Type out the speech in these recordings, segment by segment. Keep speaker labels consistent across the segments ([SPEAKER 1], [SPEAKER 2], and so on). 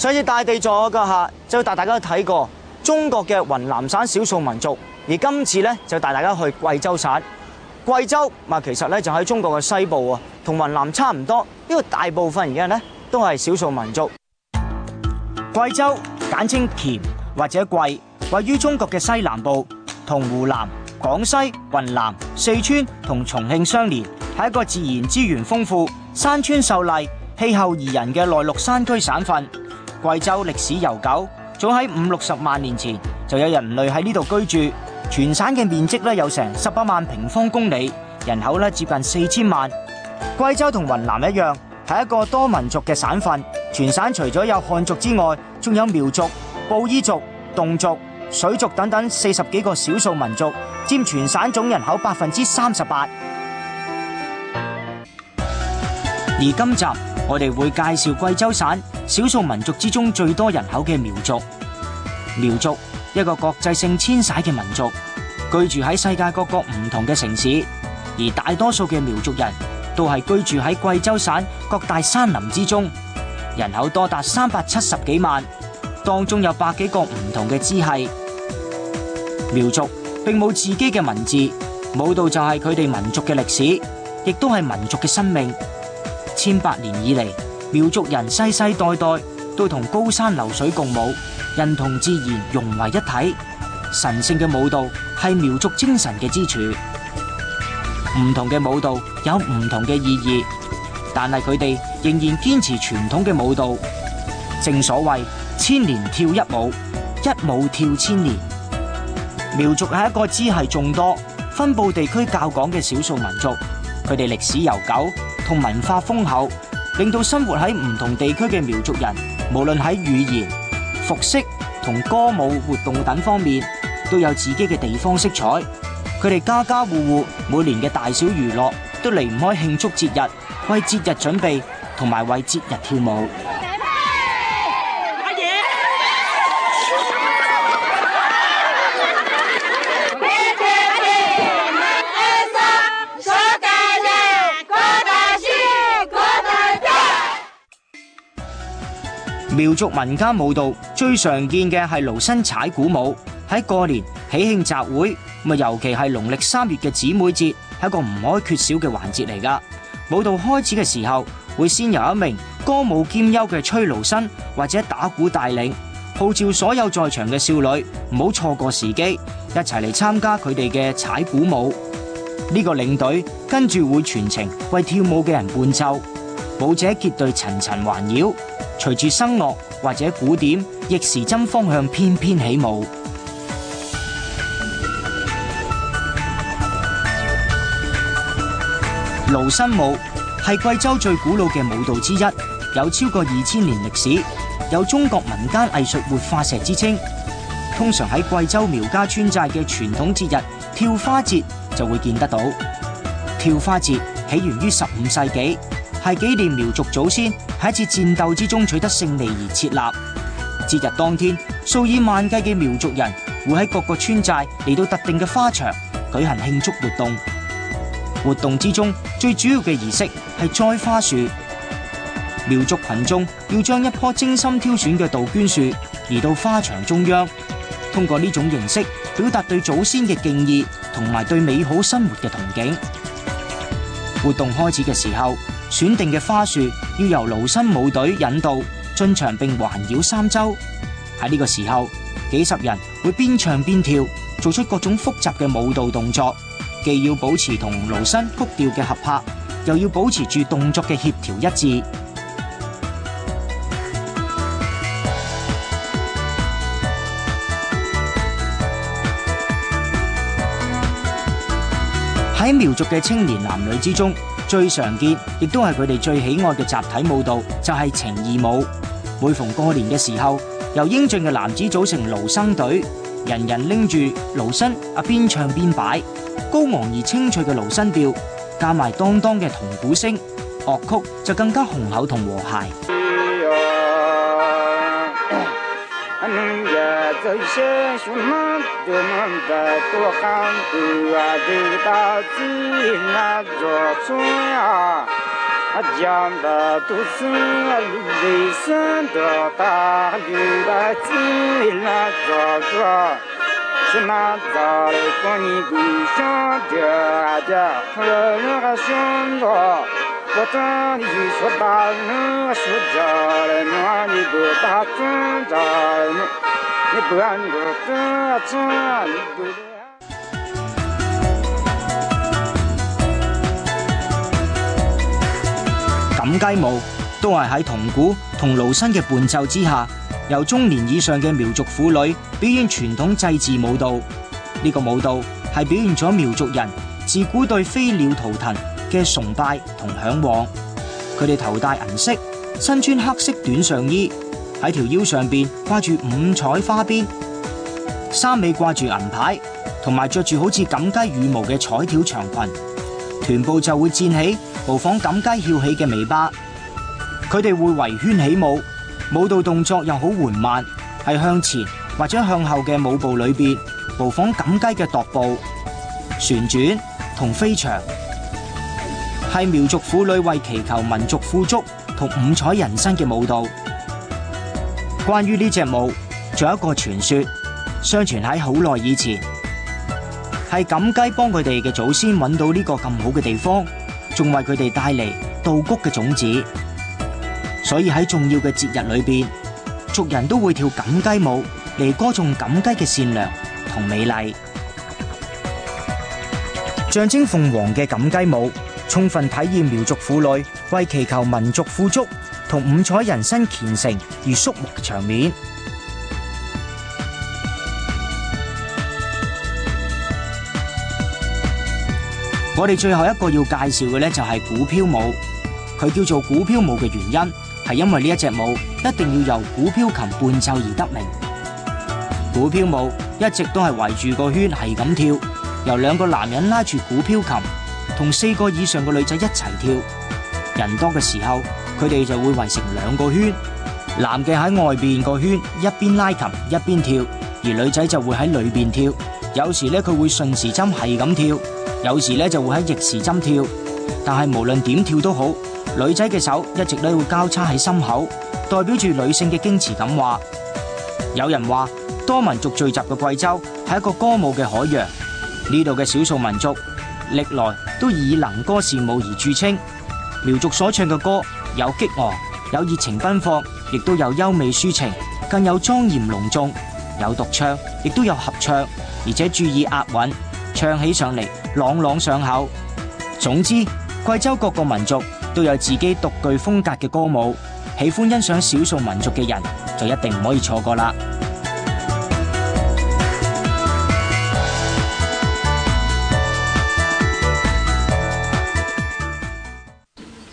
[SPEAKER 1] 上次大地在我腳下就帶大家睇過中國嘅雲南省少數民族，而今次咧就帶大家去貴州省。貴州其實咧就喺中國嘅西部啊，同雲南差唔多。呢個大部分人咧都係少數民族。貴州簡稱黔或者貴，位於中國嘅西南部，同湖南、廣西、雲南、四川同重慶相連，係一個自然資源豐富、山川秀麗、氣候宜人嘅內陸山區省份。貴州歷史悠久，早喺50-60萬年前就有人類喺呢度居住。全省嘅面積咧有成18萬平方公里，人口咧接近4000萬。貴州同雲南一樣，係一個多民族嘅省份。全省除咗有漢族之外，仲有苗族、布依族、侗族、水族等等40幾個少數民族，佔全省總人口38%。而今集我哋會介紹貴州省少數民族之中最多人口嘅苗族。苗族一個國際性遷徙嘅民族，居住喺世界各國唔同嘅城市，而大多數嘅苗族人都係居住喺貴州省各大山林之中，人口多達370幾萬，當中有百幾個唔同嘅支系。苗族並冇自己嘅文字，舞蹈就係佢哋民族嘅歷史，亦都係民族嘅生命。千百年以嚟，苗族人世世代代都同高山流水共舞，人同自然融為一體。神聖嘅舞蹈係苗族精神嘅支柱。唔同嘅舞蹈有唔同嘅意義，但係佢哋仍然堅持傳統嘅舞蹈。正所謂千年跳一舞，一舞跳千年。苗族係一個支系眾多、分佈地區較廣嘅少數民族，佢哋歷史悠久同文化豐厚，令到生活喺唔同地區嘅苗族人，無論喺語言、服飾同歌舞活動等方面，都有自己嘅地方色彩。佢哋家家戶戶每年嘅大小娛樂都離唔開慶祝節日、為節日準備同埋為節日跳舞。苗族民間舞蹈最常見嘅係盧砷踩鼓舞，喺過年、喜慶集會，尤其係農曆3月嘅姊妹節，係一個唔可以缺少嘅環節嚟㗎。舞蹈開始嘅時候，會先由一名歌舞兼優嘅吹盧砷或者打鼓帶領，號召所有在場嘅少女唔好錯過時機，一齊嚟參加佢哋嘅踩鼓舞。呢個領隊跟住會全程為跳舞嘅人伴奏，舞者結隊層層環繞，隨住笙樂或者鼓點，逆時針方向翩翩起舞。盧砷舞係貴州最古老嘅舞蹈之一，有超過2000年歷史，有中國民間藝術活化石之稱。通常喺貴州苗家村寨嘅傳統節日跳花節就會見得到。跳花節起源於15世紀，係紀念苗族祖先喺一次戰鬥之中取得勝利而設立。節日當天，數以萬計嘅苗族人會喺各個村寨嚟到特定嘅花場舉行慶祝活動。活動之中最主要嘅儀式係栽花樹。苗族群眾要將一棵精心挑選嘅杜鵑樹移到花場中央，通過呢種形式表達對祖先嘅敬意同埋對美好生活嘅憧憬。活動開始嘅時候，選定嘅花樹要由盧砷舞隊引導進場並環繞3周。喺呢個時候，幾十人會邊唱邊跳，做出各種複雜嘅舞蹈動作，既要保持同盧砷曲調嘅合拍，又要保持住動作嘅協調一致。喺苗族嘅青年男女之中，最常見亦都係佢哋最喜愛嘅集體舞蹈，就係情義舞。每逢過年嘅時候，由英俊嘅男子組成盧生隊，人人拎住盧砷邊唱邊擺，高昂而清脆嘅盧砷調，加埋當當嘅銅鼓聲，樂曲就更加雄厚同和諧。
[SPEAKER 2] 江的都是雷声的大雨的进来着，是那早的过你归乡的和那个兄弟，我这里说大人说着了，你不打真着你不按着这你不。
[SPEAKER 1] 錦雞舞都係喺銅鼓同盧笙嘅伴奏之下，由中年以上嘅苗族婦女表演傳統祭祀舞蹈。呢個舞蹈係表現咗苗族人自古對飛鳥圖騰嘅崇拜同向往。佢哋頭戴銀飾，身穿黑色短上衣，喺條腰上邊掛住五彩花邊，衫尾掛住銀牌，同埋着住好似錦雞羽毛嘅彩條長裙，臀部就會濺起模仿錦雞翹起嘅尾巴。佢哋會圍圈起舞，舞蹈動作又好緩慢，係向前或者向後嘅舞步裏邊模仿錦雞嘅踱步、旋轉同飛翔，係苗族婦女為祈求民族富足同五彩人生嘅舞蹈。關於呢隻舞，仲有一個傳說，相傳喺好耐以前，係錦雞幫佢哋嘅祖先揾到呢個咁好嘅地方，仲為佢哋帶嚟稻谷嘅種子，所以喺重要嘅節日裏邊，族人都會跳錦雞舞嚟歌頌錦雞嘅善良同美麗。象徵鳳凰嘅錦雞舞，充分體現苗族婦女為祈求民族富足同五彩人生虔誠而肅穆嘅場面。我哋最後一個要介紹嘅呢，就係鼓飄舞。佢叫做鼓飄舞嘅原因係因為呢一隻舞一定要由鼓飄琴伴奏而得名。鼓飄舞一直都係圍住個圈係咁跳，由兩個男人拉住鼓飄琴，同4個以上嘅女仔一齊跳。人多嘅時候，佢哋就會圍成2個圈，男嘅喺外邊個圈一邊拉琴一邊跳，而女仔就會喺裏邊跳。有時呢，佢會順時針係咁跳，有時呢就會喺逆時針跳。但係無論點跳都好，女仔嘅手一直咧會交叉喺心口，代表住女性嘅矜持感話。有人話多民族聚集嘅貴州係一個歌舞嘅海洋，呢度嘅少數民族歷來都以能歌善舞而著稱。苗族所唱嘅歌有激昂，有熱情奔放，亦都有優美抒情，更有莊嚴隆重，有獨唱，亦都有合唱，而且注意押韻，唱起上嚟朗朗上口。總之，貴州各個民族都有自己獨具風格嘅歌舞，喜歡欣賞少數民族嘅人就一定唔可以錯過啦。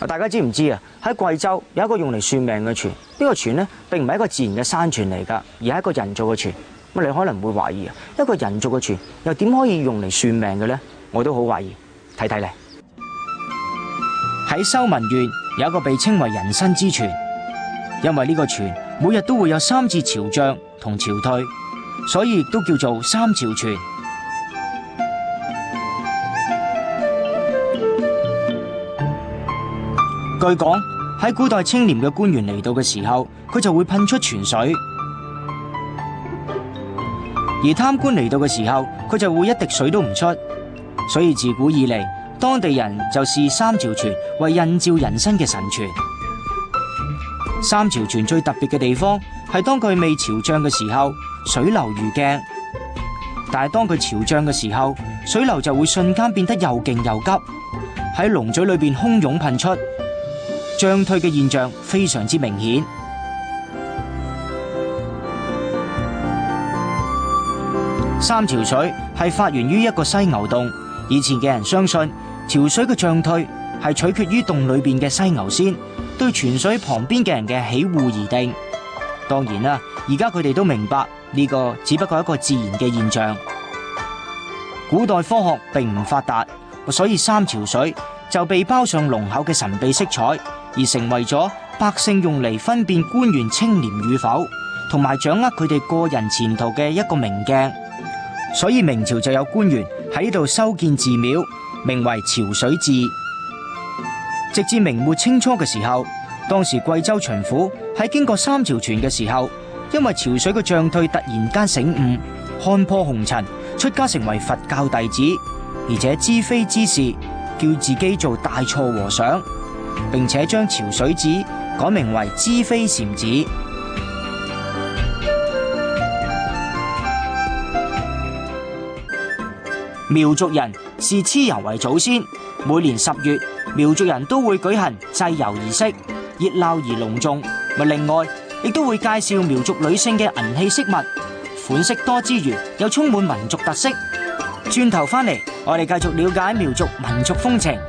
[SPEAKER 1] 大家知唔知啊？喺貴州有一個用嚟算命嘅泉，呢個泉呢並唔係一個自然嘅山泉嚟噶，而係一個人造嘅泉。咁你可能會懷疑啊，一個人造嘅泉又點可以用嚟算命嘅呢？我都好懷疑，睇睇嚟。喺修文縣有一個被稱為人生之泉，因為呢個泉每日都會有3次潮漲同潮退，所以亦都叫做3潮泉。據講喺古代清廉嘅官員嚟到嘅時候，佢就會噴出泉水；而貪官嚟到嘅時候，佢就會一滴水都唔出。所以自古以嚟，當地人就視3潮泉為印照人生嘅神泉。3潮泉最特別嘅地方係當佢未潮漲嘅時候，水流如鏡；但係當佢潮漲嘅時候，水流就會瞬間變得又勁又急，喺龍嘴裏邊洶湧噴出。漲退嘅現象非常之明顯。3潮水係發源於一個犀牛洞，以前嘅人相信潮水嘅漲退係取決於洞裏邊嘅犀牛先對泉水旁邊嘅人嘅喜惡而定。當然啦，而家佢哋都明白呢個只不過係一個自然嘅現象。古代科學並唔發達，所以3潮水就被包上濃厚嘅神秘色彩，而成為咗百姓用嚟分辨官員清廉與否，同埋掌握佢哋個人前途嘅一個明鏡。所以明朝就有官員喺呢度修建寺廟，名為潮水寺。直至明末清初嘅時候，當時貴州巡撫喺經過三潮泉嘅時候，因為潮水嘅漲退突然間醒悟，看破紅塵，出家成為佛教弟子，而且知非知是，叫自己做大錯和尚，並且將潮水寺改名為知非禪寺。苗族人視蚩尤為祖先，每年10月，苗族人都會舉行祭油儀式，熱鬧而隆重。另外，亦都會介紹苗族女性嘅銀器飾物，款式多之餘，又充滿民族特色。轉頭翻嚟，我哋繼續了解苗族民族風情。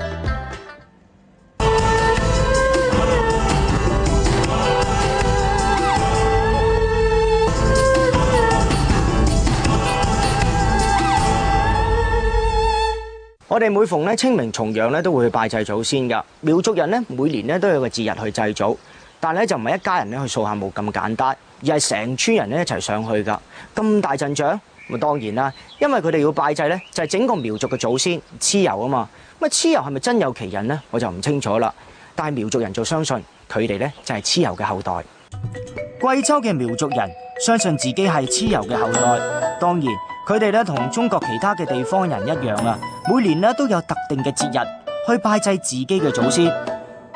[SPEAKER 1] 我哋每逢清明重陽都會去拜祭祖先噶。苗族人每年都有個節日去祭祖，但係就唔係一家人去掃下墓咁簡單，而係成村人一齊上去噶。咁大陣仗，咁當然啦，因為佢哋要拜祭就係整個苗族嘅祖先蚩尤啊嘛。咁蚩尤係咪真有其人呢？我就唔清楚啦。但係苗族人就相信佢哋就係蚩尤嘅後代。貴州嘅苗族人相信自己係蚩尤嘅後代，當然佢哋同中國其他嘅地方人一樣啊，每年都有特定嘅節日去拜祭自己嘅祖先。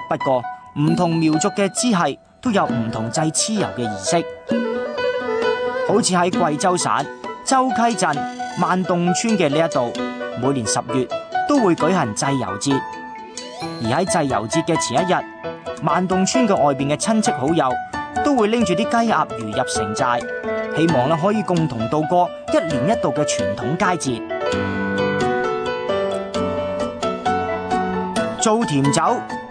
[SPEAKER 1] 不過唔同苗族嘅支系都有唔同祭蚩尤嘅儀式，好似喺貴州省周溪鎮萬洞村嘅呢一度，每年10月都會舉行祭油節。而喺祭油節嘅前一日，萬洞村嘅外邊嘅親戚好友都會拎住啲雞鴨魚入城寨，希望可以共同度過1年1度嘅傳統佳節。做甜酒、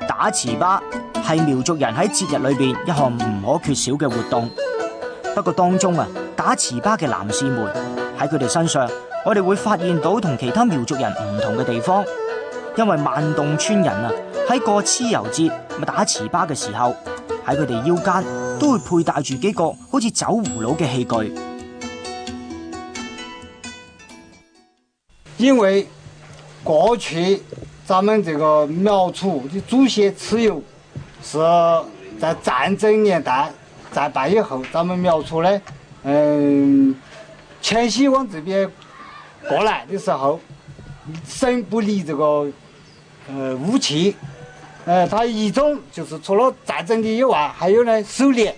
[SPEAKER 1] 打糍粑係苗族人喺節日裏邊一項唔可缺少嘅活動。不過當中打糍粑嘅男士們喺佢哋身上，我哋會發現到同其他苗族人唔同嘅地方，因為萬洞村人喺過蚩尤節打糍粑嘅時候，喺佢哋腰間都會佩戴住幾個好似酒葫蘆嘅器具。
[SPEAKER 2] 因為過去咱們這個苗族的祖先蚩尤是在戰爭年代戰敗以後，咱們苗族呢，遷徙往這邊過來的時候，生不離這個武器。他一種就是除了戰爭的以外，還有呢狩獵。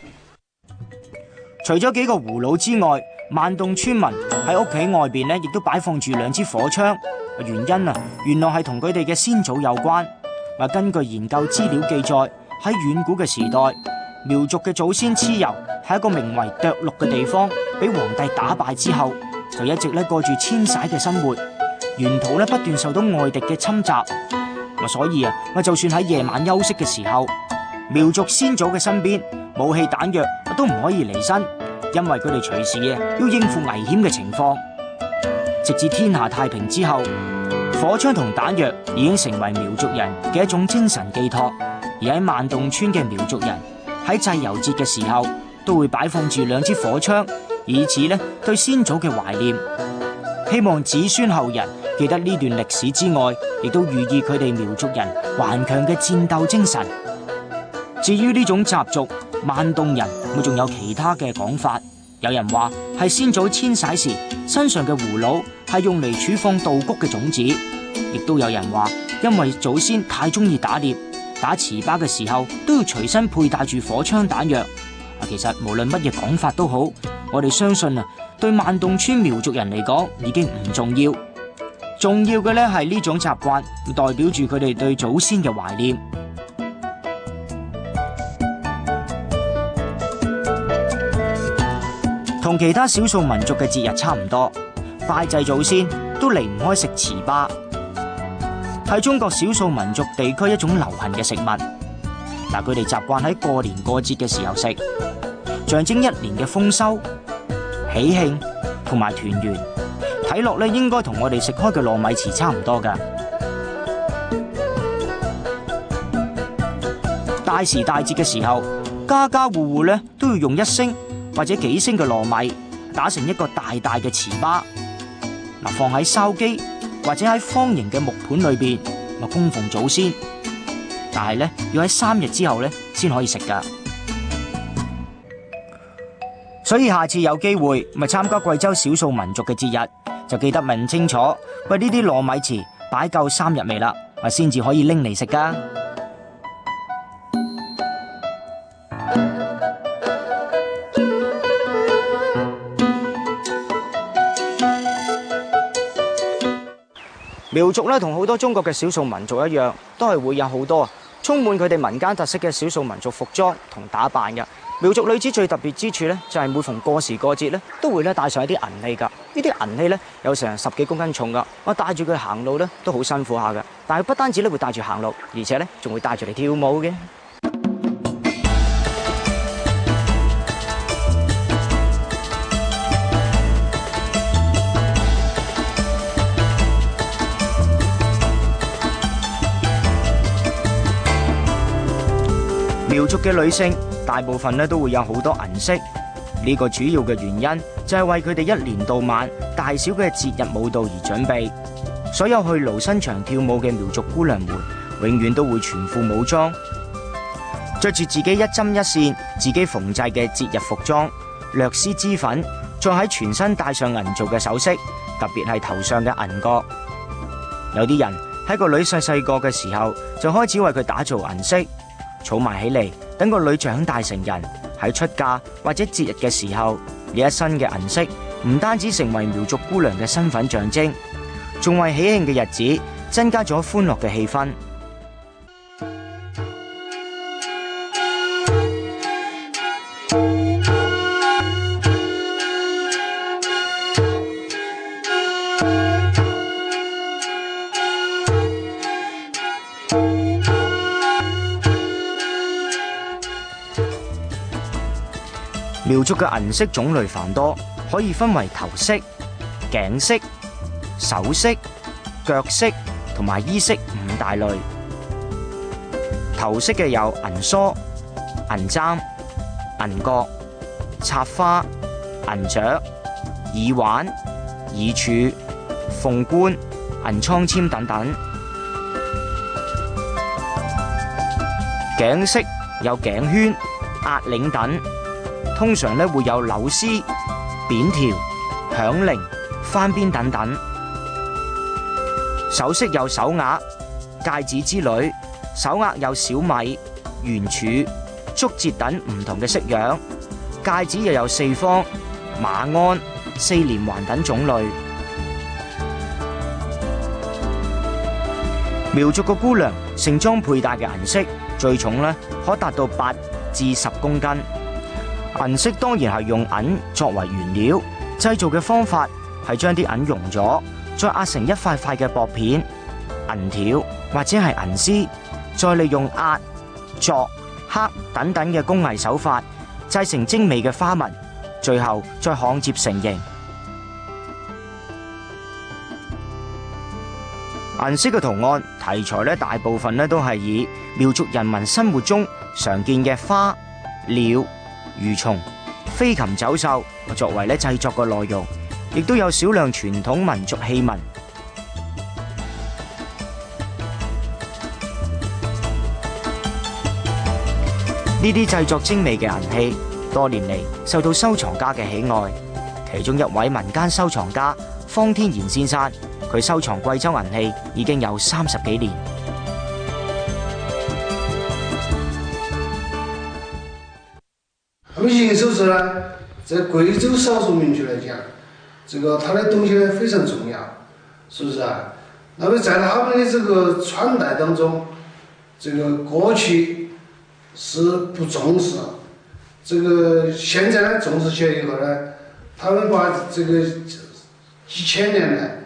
[SPEAKER 1] 除咗幾個葫蘆之外，萬洞村民喺屋企外邊亦都擺放住2支火槍。原因原來係同佢哋嘅先祖有關。根據研究資料記載，喺遠古嘅時代，苗族嘅祖先蚩尤喺一個名為涿鹿嘅地方，俾皇帝打敗之後，就一直過住遷徙嘅生活，沿途不斷受到外敵嘅侵襲。所以就算喺夜晚休息嘅時候，苗族先祖嘅身邊武器彈藥都唔可以離身，因為佢哋隨時要應付危險嘅情況。直至天下太平之後，火槍同彈藥已經成為苗族人嘅一種精神寄託。而喺萬洞村嘅苗族人喺祭油節嘅時候，都會擺放住2支火槍，以此對先祖嘅懷念，希望子孫後人記得呢段歷史之外，亦都寓意佢哋苗族人頑強嘅戰鬥精神。至於呢種習俗，萬洞人仲有其他嘅講法。有人話係先祖遷徙時身上嘅葫蘆係用嚟儲放稻穀嘅種子，亦都有人話因為祖先太中意打獵，打糍粑嘅時候都要隨身佩戴住火槍彈藥。其實無論乜嘢講法都好，我哋相信對萬洞村苗族人嚟講已經唔重要，重要嘅係呢種習慣代表住佢哋對祖先嘅懷念。同其他少數民族嘅節日差唔多，拜祭祖先都離唔開食糍粑，係中國少數民族地區一種流行嘅食物。佢哋習慣喺過年過節嘅時候食，象徵1年嘅豐收、喜慶同埋團圓。睇落應該同我哋食開嘅糯米糍差唔多㗎。大時大節嘅時候，家家戶戶都要用1升或者幾升嘅糯米打成一個大大嘅糍粑，放喺筲箕或者喺方形嘅木盤裏邊，供奉祖先。但係咧要喺3日之後咧先可以食噶。所以下次有機會咪參加貴州少數民族嘅節日，就記得問清楚，喂，呢啲糯米糍擺夠3日未啦，我先至可以拎嚟食噶。苗族咧同好多中國嘅少數民族一樣，都係會有好多充滿佢哋民間特色嘅少數民族服裝同打扮嘅。苗族女子最特別之處咧，就係每逢過時過節咧，都會咧帶上一啲銀器噶。呢啲銀器咧有成10幾公斤重噶，我帶住佢行路咧都好辛苦下嘅。但係不單止咧會帶住行路，而且咧仲會帶住嚟跳舞嘅。苗族嘅女性大部分咧都會有好多銀飾，呢個主要嘅原因就係為佢哋一年到晚大小嘅節日舞蹈而準備。所有去盧新場跳舞嘅苗族姑娘們，永遠都會全副武裝，着住自己一針一線、自己縫製嘅節日服裝，略施脂粉，再喺全身戴上銀做嘅首飾，特別係頭上嘅銀角。有啲人喺個女細細個嘅時候就開始為佢打造銀飾。儲埋起嚟，等個女長大成人，喺出嫁或者節日嘅時候，呢一身嘅銀飾唔單止成為苗族姑娘嘅身份象徵，仲為喜慶嘅日子增加咗歡樂嘅氣氛。苗族嘅銀飾種類繁多，可以分為頭飾、頸飾、手飾、腳飾同埋衣飾5大類。頭飾嘅有銀梳、銀簪、銀角、插花、銀雀、耳環、耳柱、鳳冠、銀倉籤等等。頸飾有頸圈、壓領等。通常咧會有柳絲、扁條、響鈴、翻邊等等。首飾有手鐲、戒指之類，手鐲有小米、圓柱、竹節等唔同嘅式樣。戒指又有4方、馬鞍、4連環等種類。苗族嘅姑娘盛裝佩戴嘅銀飾，最重咧可達到8至10公斤。銀飾當然係用銀作為原料，製造嘅方法係將啲銀溶咗，再壓成一塊塊嘅薄片、銀條或者係銀絲，再利用壓、鑿、刻等等嘅工藝手法，製成精美嘅花紋，最後再焊接成型。銀飾嘅圖案題材咧，大部分咧都係以苗族人民生活中常見嘅花、鳥、魚蟲、飛禽走獸作為咧製作嘅內容，亦都有少量傳統民族器物。呢啲製作精美嘅銀器，多年嚟受到收藏家嘅喜愛。其中一位民間收藏家方天然先生，佢收藏貴州銀器已經有30幾年。
[SPEAKER 3] 他们银首饰呢，在贵州少数民族来讲，这个它的东西呢非常重要，是不是啊？那么在他们的这个穿戴当中，这个过去是不重视，这个现在呢重视起来以后呢，他们把这个几千年来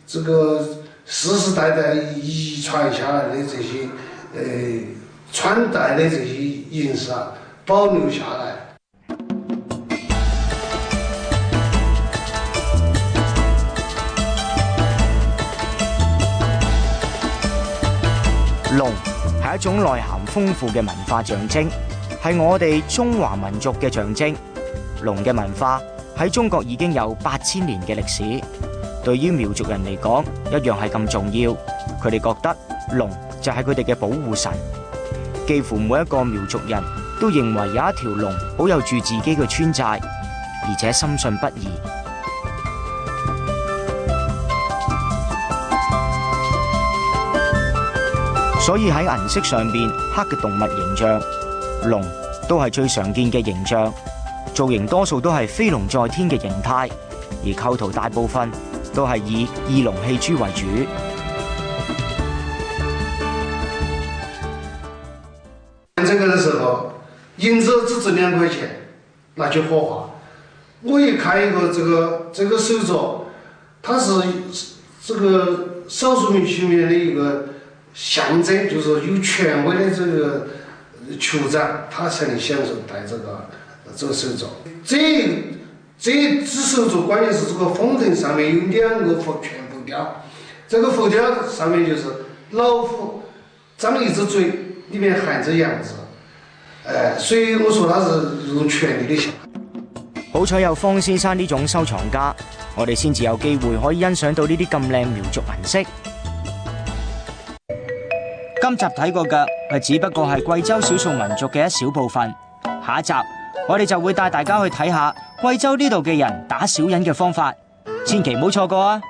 [SPEAKER 3] 这个世世代代遗传下来的这些穿戴的这些银饰啊，保留下来。
[SPEAKER 1] 龍係一種內涵豐富嘅文化象徵，係我哋中華民族嘅象徵。龍嘅文化喺中國已經有8000年嘅歷史，對於苗族人嚟講，一樣係咁重要。佢哋覺得龍就係佢哋嘅保護神。幾乎每一個苗族人都認為有一條龍保佑住自己嘅村寨，而且深信不疑。所以喺銀飾上邊刻嘅動物形象，龍都係最常見嘅形象，造型多數都係飛龍在天嘅形態，而構圖大部分都係以義龍戲珠為主。
[SPEAKER 3] 这个的時候，銀子只值2塊錢，那就火化。我一看一個這個手鐲，它是這個少數民族裡面的一個象徵，就是有權威的這個酋長，他才能享受戴這個手鐲。這只手鐲關鍵是這個鳳頭上面有2個全浮雕，這個浮雕上面就是老虎張一隻嘴，裡面含着羊子。所以我說它是一種權力的象。
[SPEAKER 1] 好彩有方先生呢種收藏家，我哋先至有機會可以欣賞到呢啲咁靚苗族銀飾。今集睇過嘅只不過係貴州少數民族嘅一小部分，下一集我哋就會帶大家去睇下貴州呢度嘅人打小人嘅方法，千祈唔好錯過啊！